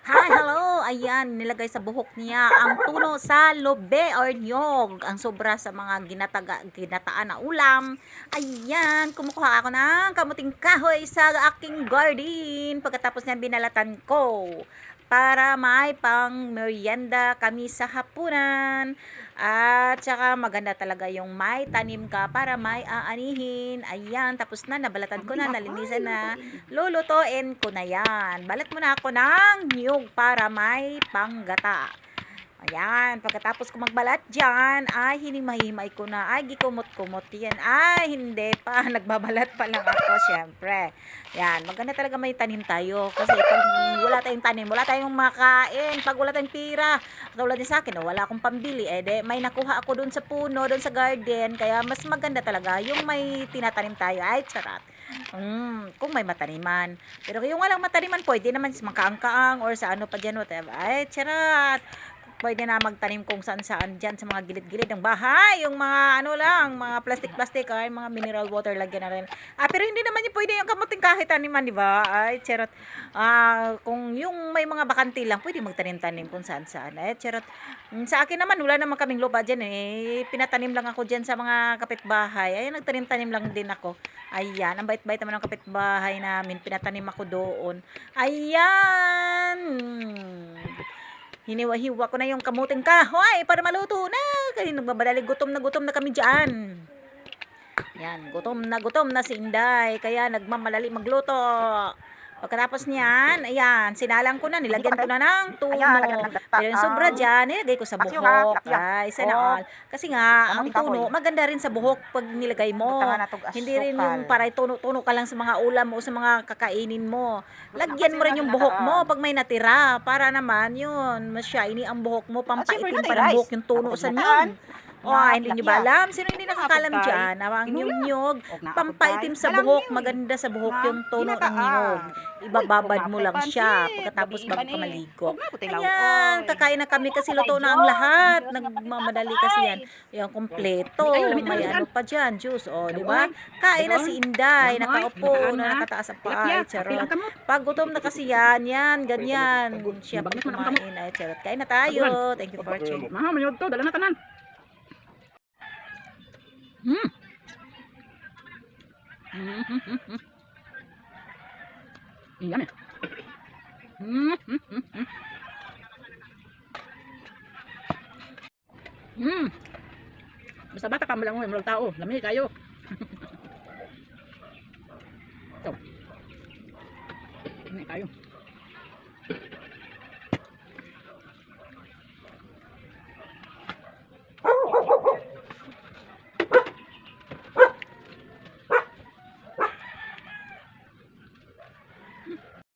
Hi, hello! Ayan, nilagay sa buhok niya ang tuno sa lobe or niyog. Ang sobra sa mga ginataan na ulam. Ayan, kumukuha ako ng kamuting kahoy sa aking garden. Pagkatapos niya binalatan ko para may pang merienda kami sa hapunan. At saka maganda talaga yung may tanim ka para may aanihin. Ayan, tapos na, nabalatan ko na, nalinisan na. Lulutuin ko na yan. Balat muna ako ng niyog para may panggata. Ayan, pagkatapos ko magbalat dyan, ay hinimay-himay ko na, ay gikumot-kumot yan. Ay, hindi pa, nagbabalat pa lang ako, syempre. Yan, maganda talaga may tanim tayo. Kasi pag wala tayong tanim, wala tayong makain. Pag wala tayong pira, katulad din sa akin, wala akong pambili. Eh, de, may nakuha ako dun sa puno, dun sa garden. Kaya mas maganda talaga yung may tinatanim tayo. Ay, charat. Kung may mataniman. Pero yung walang mataniman, pwede naman sa makaang-kaang or sa ano pa dyan, whatever. Ay, charat. Pwede na magtanim kung saan-saan dyan sa mga gilid-gilid ng bahay. Yung mga ano lang, mga plastic-plastic, ay mga mineral water lagyan na rin. Pero hindi naman yung pwede yung kamuting kahit taniman, di ba? Ay, charot. Kung yung may mga bakanti lang, pwede magtanim-tanim kung saan-saan. Ay, charot. Sa akin naman, wala naman kaming lupa dyan eh. Pinatanim lang ako dyan sa mga kapitbahay. Ay, nagtanim-tanim lang din ako. Ayan, ang bait-bait naman ng kapitbahay namin. Pinatanim ako doon. Ayan. Hiniwa-hiwa ko na yung kamuting kahoy para maluto na. Kasi nagbabadali, gutom na kami dyan. Yan, gutom na si Inday. Kaya nagmamadali magluto. Pagkatapos niyan, ayan, sinalang ko na, nilagyan ko na ng tuno. Pero yung sobra dyan, nilagay ko sa buhok. Ay, sana all. Kasi nga, ang tuno, maganda rin sa buhok pag nilagay mo. Hindi rin yung para tuno-tuno ka lang sa mga ulam o sa mga kakainin mo. Lagyan mo rin yung buhok mo pag may natira. Para naman, yun, mas shiny ang buhok mo. Pampaitim pa ng buhok yung tuno sa niyog. Hindi nyo ba alam? Sino hindi nakakalam dyan? Ang nyug-nyug, pampaitim sa buhok, maganda sa buhok yung tono ng nyug. Ibababad mo lang siya pagkatapos bago ka maligo. Ayan, kakain na kami kasi luto na ang lahat. Nagmamadali kasi yan. Yung kompleto, may ano pa dyan, juice, di ba? Kain na si Inday, nakaupo, na nakataas ang paa, charot. Pag gutom na kasi yan, ganyan. Siya pag kumain, ay charot. Kain na tayo. Thank you for watching. Mayod to, dala na tanan. Yummy. Basta bata ka mo lang mo tao, lami kayo. Ito. Ini kayo.